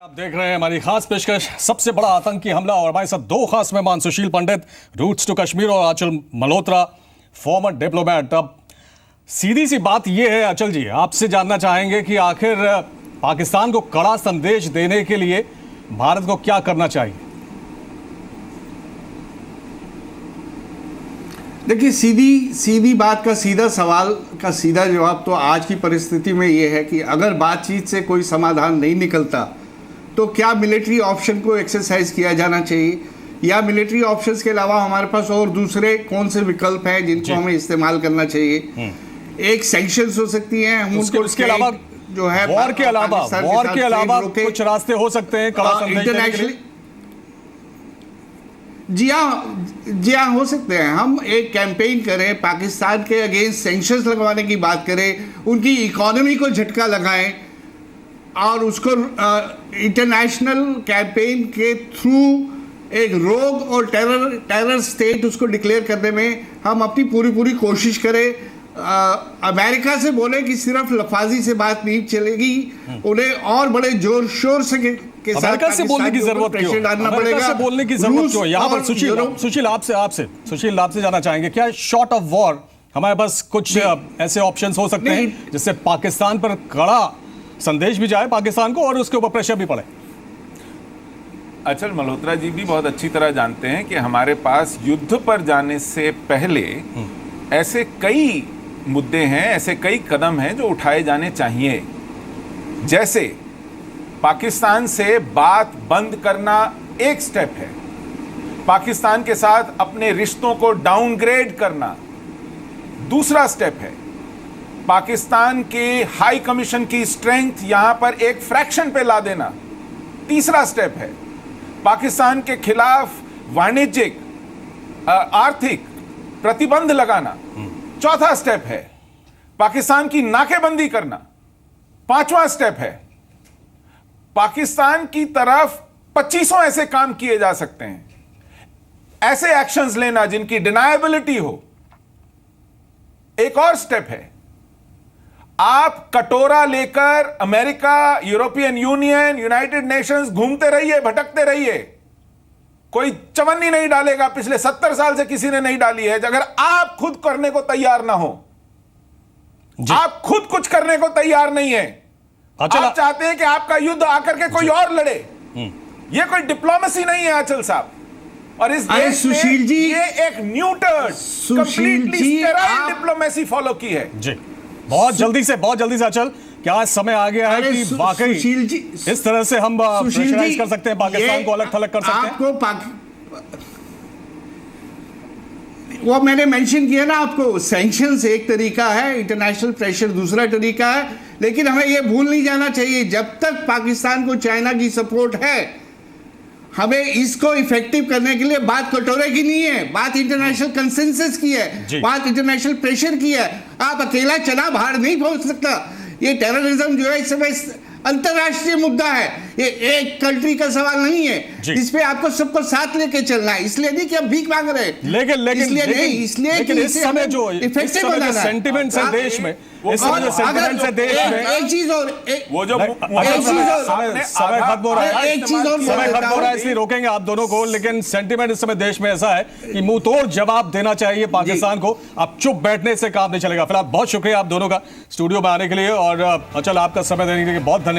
आप देख रहे हैं हमारी खास पेशकश सबसे बड़ा आतंकी हमला और हमारे साथ दो खास मेहमान सुशील पंडित रूट्स टू कश्मीर और अचल मल्होत्रा फॉर्मर डिप्लोमेट। अब सीधी सी बात यह है अचल जी, आपसे जानना चाहेंगे कि आखिर पाकिस्तान को कड़ा संदेश देने के लिए भारत को क्या करना चाहिए। देखिए, सीधी बात का सीधा सवाल का सीधा जवाब तो आज की परिस्थिति में ये है कि अगर बातचीत से कोई समाधान नहीं निकलता तो क्या मिलिट्री ऑप्शन को एक्सरसाइज किया जाना चाहिए या मिलिट्री ऑप्शंस के अलावा हमारे पास और दूसरे कौन से विकल्प हैं जिनको हमें इस्तेमाल करना चाहिए। एक सैंक्शंस हो सकती हैं, हम उसके अलावा जो है वॉर के अलावा कुछ रास्ते हो सकते हैं कड़ा संदेश देने के लिए। जी हाँ, हो सकते हैं। हम एक कैंपेन करें, पाकिस्तान के अगेंस्ट सैंक्शंस लगवाने की बात करें, उनकी इकोनॉमी को झटका लगाएं और उसको इंटरनेशनल कैंपेन के थ्रू एक रोग और टेरर स्टेट उसको डिक्लेयर करने में हम अपनी पूरी कोशिश करें। अमेरिका से बोले कि सिर्फ लफाजी से बात नहीं चलेगी, उन्हें और बड़े जोर शोर से अमेरिका से बोलने की जरूरत क्यों? अमेरिका से बोलने की जरूरत क्यों? यहाँ पर सुशील आपसे जानना चाहेंगे, क्या शॉर्ट ऑफ वॉर हमारे पास कुछ ऐसे ऑप्शंस हो सकते हैं जिससे पाकिस्तान पर कड़ा संदेश भी जाए पाकिस्तान को और उसके ऊपर प्रेशर भी पड़े? अचल मल्होत्रा जी भी बहुत अच्छी तरह जानते हैं कि हमारे पास युद्ध पर जाने से पहले ऐसे कई मुद्दे हैं, ऐसे कई कदम हैं जो उठाए जाने चाहिए। जैसे पाकिस्तान से बात बंद करना एक स्टेप है, पाकिस्तान के साथ अपने रिश्तों को डाउनग्रेड करना दूसरा स्टेप है, पाकिस्तान के हाई कमीशन की स्ट्रेंथ यहां पर एक फ्रैक्शन पे ला देना तीसरा स्टेप है, पाकिस्तान के खिलाफ वाणिज्यिक आर्थिक प्रतिबंध लगाना चौथा स्टेप है, पाकिस्तान की नाकेबंदी करना पांचवा स्टेप है। पाकिस्तान की तरफ 25 ऐसे काम किए जा सकते हैं, ऐसे एक्शंस लेना जिनकी डिनायबिलिटी हो एक और स्टेप है। आप कटोरा लेकर America, European union, United Nations घूमते रहिए, भटकते रहिए, कोई चवन्नी नहीं डालेगा। पिछले 70 साल से किसी ने नहीं डाली है। अगर आप खुद करने को तैयार ना हो, आप खुद कुछ करने को तैयार नहीं है, आप चाहते हैं कि आपका युद्ध आकर के कोई और लड़े, यह कोई डिप्लोमेसी नहीं है अचल साहब। और इस देश सुशील जी, ये एक neutered completely sterile diplomacy follow की है जी। बहुत जल्दी से अचल, क्या समय आ गया है कि वाकई इस तरह से हम प्रेशराइज कर सकते हैं, पाकिस्तान को अलग थलग कर सकते हैं? वो मैंने मेंशन किया ना आपको, सैंक्शंस एक तरीका है, इंटरनेशनल प्रेशर दूसरा तरीका है। लेकिन हमें यह भूल नहीं जाना चाहिए, जब तक पाकिस्तान को चाइना की सपोर्ट है, हमें इसको इफेक्टिव करने के लिए बात कटोरे की नहीं है, बात इंटरनेशनल कंसेंसस की है, बात इंटरनेशनल प्रेशर की है। आप अकेला चना बाहर नहीं पहुंच सकता। ये टेररिज्म जो है इस समय अंतरराष्ट्रीय मुद्दा है, ये एक कंट्री का सवाल नहीं है। इस पे आपको सबको साथ लेके चलना है, इसलिए नहीं कि आप भीख मांग रहे हैं, लेकिन इस समय जो सेंटिमेंट है देश में, इस समय जो सेंटिमेंट है देश में, एक चीज और समय खत्म हो रहा है, इसलिए रोकेंगे आप दोनों को। लेकिन सेंटिमेंट इस समय देश में ऐसा है कि मुंह तोड़ जवाब देना चाहिए पाकिस्तान को, अब चुप बैठने से काम नहीं चलेगा। फिलहाल बहुत शुक्रिया आप दोनों का स्टूडियो में आने के लिए, और अचल आपका समय देने के लिए बहुत धन्यवाद।